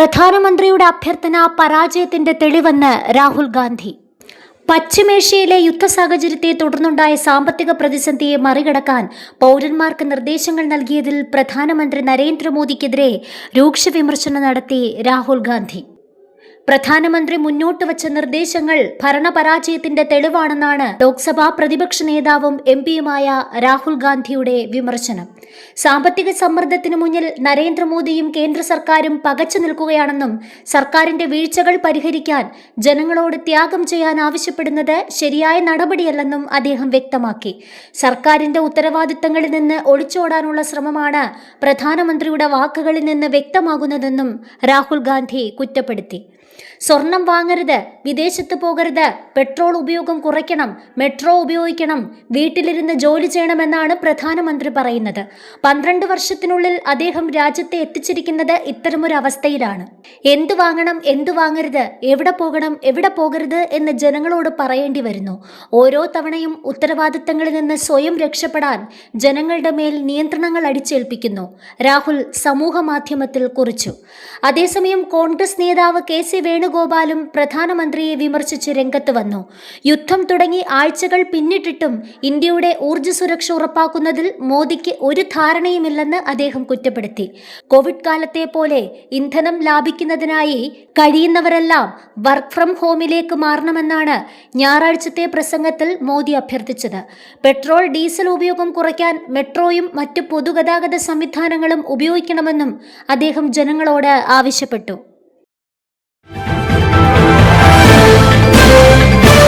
പ്രധാനമന്ത്രിയുടെ അഭ്യർത്ഥന പരാജയത്തിന്റെ തെളിവെന്ന് രാഹുൽ ഗാന്ധി. പശ്ചിമേഷ്യയിലെ യുദ്ധ സാഹചര്യത്തെ തുടർന്നുണ്ടായ സാമ്പത്തിക പ്രതിസന്ധിയെ മറികടക്കാൻ പൗരന്മാർക്ക് നിർദ്ദേശങ്ങൾ നൽകിയതിൽ പ്രധാനമന്ത്രി നരേന്ദ്രമോദിക്കെതിരെ രൂക്ഷ വിമർശനം നടത്തി രാഹുൽ ഗാന്ധി. പ്രധാനമന്ത്രി മുന്നോട്ട് വച്ച നിർദ്ദേശങ്ങൾ ഭരണപരാജയത്തിന്റെ തെളിവാണെന്നാണ് ലോക്സഭാ പ്രതിപക്ഷ നേതാവും എംപിയുമായ രാഹുൽ ഗാന്ധിയുടെ വിമർശനം. സാമ്പത്തിക സമ്മർദ്ദത്തിനു മുന്നിൽ നരേന്ദ്രമോദിയും കേന്ദ്ര സർക്കാരും പകച്ചു നിൽക്കുകയാണെന്നും സർക്കാരിന്റെ വീഴ്ചകൾ പരിഹരിക്കാൻ ജനങ്ങളോട് ത്യാഗം ചെയ്യാൻ ആവശ്യപ്പെടുന്നത് ശരിയായ നടപടിയല്ലെന്നും അദ്ദേഹം വ്യക്തമാക്കി. സർക്കാരിന്റെ ഉത്തരവാദിത്തങ്ങളിൽ നിന്ന് ഒളിച്ചോടാനുള്ള ശ്രമമാണ് പ്രധാനമന്ത്രിയുടെ വാക്കുകളിൽ നിന്ന് വ്യക്തമാകുന്നതെന്നും രാഹുൽ ഗാന്ധി കുറ്റപ്പെടുത്തി. സ്വർണം വാങ്ങരുത്, വിദേശത്ത് പോകരുത്, പെട്രോൾ ഉപയോഗം കുറയ്ക്കണം, മെട്രോ ഉപയോഗിക്കണം, വീട്ടിലിരുന്ന് ജോലി ചെയ്യണമെന്നാണ് പ്രധാനമന്ത്രി പറയുന്നത്. 12 വർഷത്തിനുള്ളിൽ അദ്ദേഹം രാജ്യത്തെ എത്തിച്ചിരിക്കുന്നത് ഇത്തരമൊരു അവസ്ഥയിലാണ്. എന്തു വാങ്ങണം, എന്തു വാങ്ങരുത്, എവിടെ പോകണം, എവിടെ പോകരുത് എന്ന് ജനങ്ങളോട് പറയേണ്ടി വരുന്നു. ഓരോ തവണയും ഉത്തരവാദിത്തങ്ങളിൽ നിന്ന് സ്വയം രക്ഷപ്പെടാൻ ജനങ്ങളുടെ മേൽ നിയന്ത്രണങ്ങൾ അടിച്ചേൽപ്പിക്കുന്നു, രാഹുൽ സമൂഹ മാധ്യമത്തിൽ കുറിച്ചു. അതേസമയം കോൺഗ്രസ് നേതാവ് KC വേണുഗോപാലും പ്രധാനമന്ത്രിയെ വിമർശിച്ച് രംഗത്ത് വന്നു. യുദ്ധം തുടങ്ങി ആഴ്ചകൾ പിന്നിട്ടിട്ടും ഇന്ത്യയുടെ ഊർജ്ജ സുരക്ഷ ഉറപ്പാക്കുന്നതിൽ മോദിക്ക് ഒരു ധാരണയുമില്ലെന്ന് അദ്ദേഹം കുറ്റപ്പെടുത്തി. കോവിഡ് കാലത്തെ പോലെ ഇന്ധനം ലാഭിക്കുന്നതിനായി കഴിയുന്നവരെല്ലാം വർക്ക് ഫ്രം ഹോമിലേക്ക് മാറണമെന്നാണ് ഞായറാഴ്ചത്തെ പ്രസംഗത്തിൽ മോദി അഭ്യർത്ഥിച്ചത്. പെട്രോൾ ഡീസൽ ഉപയോഗം കുറയ്ക്കാൻ മെട്രോയും മറ്റു പൊതുഗതാഗത സംവിധാനങ്ങളും ഉപയോഗിക്കണമെന്നും അദ്ദേഹം ജനങ്ങളോട് ആവശ്യപ്പെട്ടു.